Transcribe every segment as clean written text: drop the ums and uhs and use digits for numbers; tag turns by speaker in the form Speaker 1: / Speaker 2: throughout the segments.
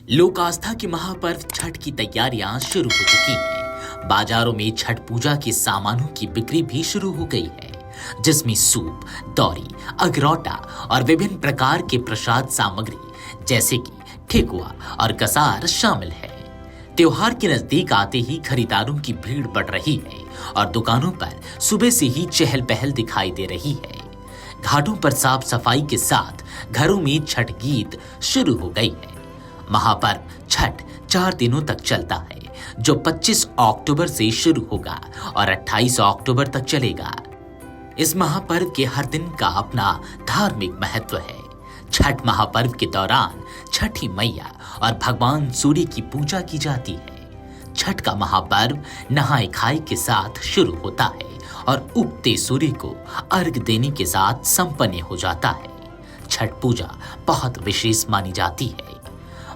Speaker 1: लोक आस्था के महापर्व छठ की तैयारियां शुरू हो चुकी हैं। बाजारों में छठ पूजा के सामानों की बिक्री भी शुरू हो गई है, जिसमें सूप, दौरी, अगरौटा और विभिन्न प्रकार के प्रसाद सामग्री जैसे कि ठेकुआ और कसार शामिल है। त्योहार के नजदीक आते ही खरीदारों की भीड़ बढ़ रही है और दुकानों पर सुबह से ही चहल पहल दिखाई दे रही है। घाटों पर साफ सफाई के साथ घरों में छठ गीत शुरू हो गई है। महापर्व छठ 4 दिनों तक चलता है, जो 25 अक्टूबर से शुरू होगा और 28 अक्टूबर तक चलेगा। इस महापर्व के हर दिन का अपना धार्मिक महत्व है। छठ महापर्व के दौरान छठी मैया और भगवान सूर्य की पूजा की जाती है। छठ का महापर्व नहाय खाए के साथ शुरू होता है और उगते सूर्य को अर्घ देने के साथ संपन्न हो जाता है। छठ पूजा बहुत विशेष मानी जाती है।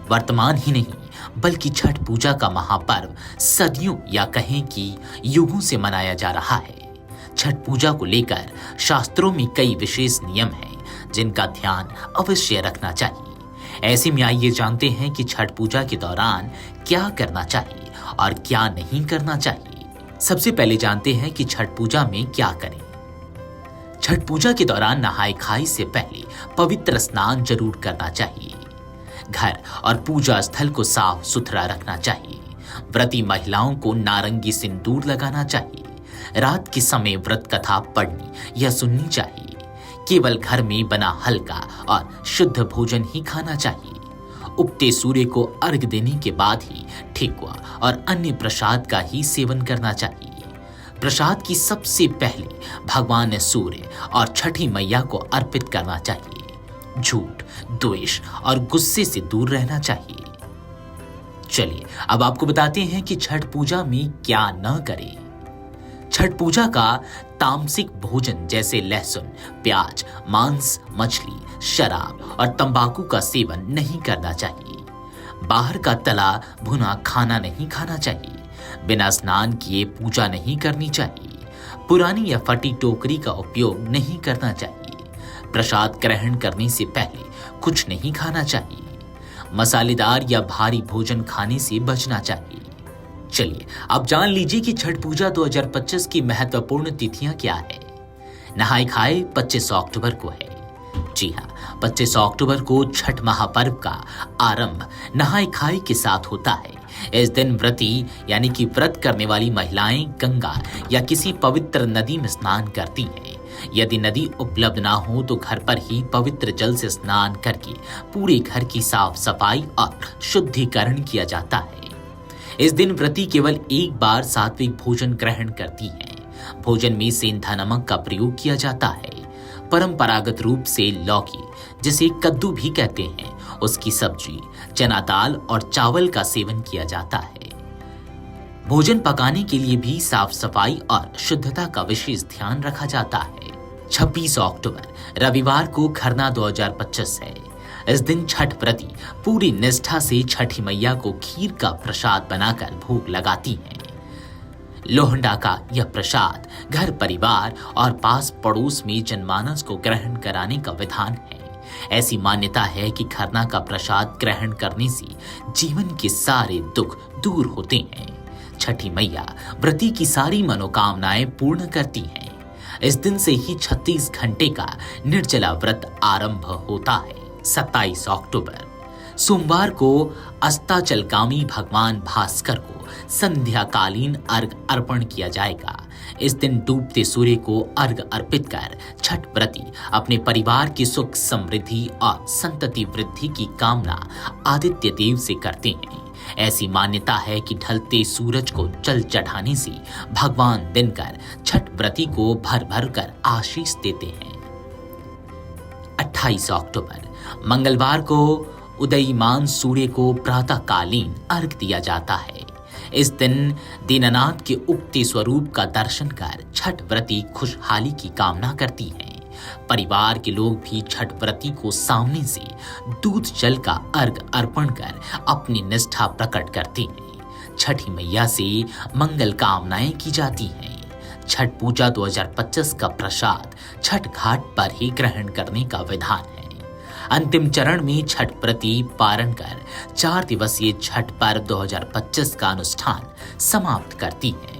Speaker 1: वर्तमान ही नहीं बल्कि छठ पूजा का महापर्व सदियों या कहें कि युगों से मनाया जा रहा है। छठ पूजा को लेकर शास्त्रों में कई विशेष नियम हैं, जिनका ध्यान अवश्य रखना चाहिए। ऐसे में आइए जानते हैं कि छठ पूजा के दौरान क्या करना चाहिए और क्या नहीं करना चाहिए। सबसे पहले जानते हैं कि छठ पूजा में क्या करें। छठ पूजा के दौरान नहाय खाए से पहले पवित्र स्नान जरूर करना चाहिए। घर और पूजा स्थल को साफ सुथरा रखना चाहिए। व्रती महिलाओं को नारंगी सिंदूर लगाना चाहिए। रात के समय व्रत कथा पढ़नी या सुननी चाहिए। केवल घर में बना हल्का और शुद्ध भोजन ही खाना चाहिए। उगते सूर्य को अर्घ देने के बाद ही ठेकुआ और अन्य प्रसाद का ही सेवन करना चाहिए। प्रसाद की सबसे पहले भगवान सूर्य और छठी मैया को अर्पित करना चाहिए। झूठ, द्वेष और गुस्से से दूर रहना चाहिए। चलिए अब आपको बताते हैं कि छठ पूजा में क्या न करें। छठ पूजा का तामसिक भोजन जैसे लहसुन, प्याज, मांस, मछली, शराब और तंबाकू का सेवन नहीं करना चाहिए। बाहर का तला भुना खाना नहीं खाना चाहिए। बिना स्नान किए पूजा नहीं करनी चाहिए। पुरानी या फटी टोकरी का उपयोग नहीं करना चाहिए। प्रसाद ग्रहण करने से पहले कुछ नहीं खाना चाहिए। मसालेदार या भारी भोजन खाने से बचना चाहिए। चलिए अब जान लीजिए कि छठ पूजा 2025 की महत्वपूर्ण तिथियां क्या है। नहाय खाए 25 अक्टूबर को है। जी हाँ, 25 अक्टूबर को छठ महापर्व का आरंभ नहाय खाए के साथ होता है। इस दिन व्रती यानी कि व्रत करने वाली महिलाएं गंगा या किसी पवित्र नदी में स्नान करती हैं। यदि नदी उपलब्ध ना हो तो घर पर ही पवित्र जल से स्नान करके पूरे घर की साफ सफाई और शुद्धिकरण किया जाता है। इस दिन व्रती केवल एक बार सात्विक भोजन ग्रहण करती हैं। भोजन में सेंधा नमक का प्रयोग किया जाता है। परंपरागत रूप से लौकी, जिसे कद्दू भी कहते हैं, उसकी सब्जी, चना दाल और चावल का सेवन किया जाता है। भोजन पकाने के लिए भी साफ सफाई और शुद्धता का विशेष ध्यान रखा जाता है। 26 अक्टूबर रविवार को खरना 2025 है। इस दिन छठ व्रती पूरी निष्ठा से छठी मैया को खीर का प्रसाद बनाकर भोग लगाती हैं। लोहंडा का यह प्रसाद घर परिवार और पास पड़ोस में जनमानस को ग्रहण कराने का विधान है। ऐसी मान्यता है कि खरना का प्रसाद ग्रहण करने से जीवन के सारे दुख दूर होते हैं। छठी मैया व्रती की सारी मनोकामनाएं पूर्ण करती हैं। इस दिन से ही 36 घंटे का निर्जला व्रत आरंभ होता है। 27 अक्टूबर सोमवार को अस्ताचलगामी भगवान भास्कर को संध्याकालीन अर्घ अर्पण किया जाएगा। इस दिन डूबते सूर्य को अर्घ अर्पित कर छठ व्रती अपने परिवार की सुख समृद्धि और संतति वृद्धि की कामना आदित्य देव से करते हैं। ऐसी मान्यता है कि ढलते सूरज को जल चढ़ाने से भगवान दिनकर छठ व्रती को भर भर कर आशीष देते हैं। 28 अक्टूबर मंगलवार को उदयीमान सूर्य को प्रातःकालीन अर्घ दिया जाता है। इस दिन दीनानाथ के उगते स्वरूप का दर्शन कर छठ व्रती खुशहाली की कामना करती हैं। परिवार के लोग भी छठ व्रती को सामने से दूध जल का अर्घ अर्पण कर अपनी निष्ठा प्रकट करते हैं। छठी मैया से मंगल कामनाएं की जाती हैं। छठ पूजा 2025 का प्रसाद छठ घाट पर ही ग्रहण करने का विधान है। अंतिम चरण में छठ व्रती पारण कर 4 दिवसीय छठ पर्व 2025 का अनुष्ठान समाप्त करती हैं।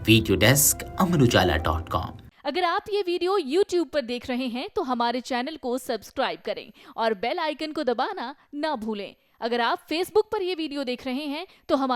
Speaker 1: Video desk amarujala.com।
Speaker 2: अगर आप ये वीडियो YouTube पर देख रहे हैं तो हमारे चैनल को सब्सक्राइब करें और बेल आइकन को दबाना ना भूलें। अगर आप Facebook पर ये वीडियो देख रहे हैं तो हमारे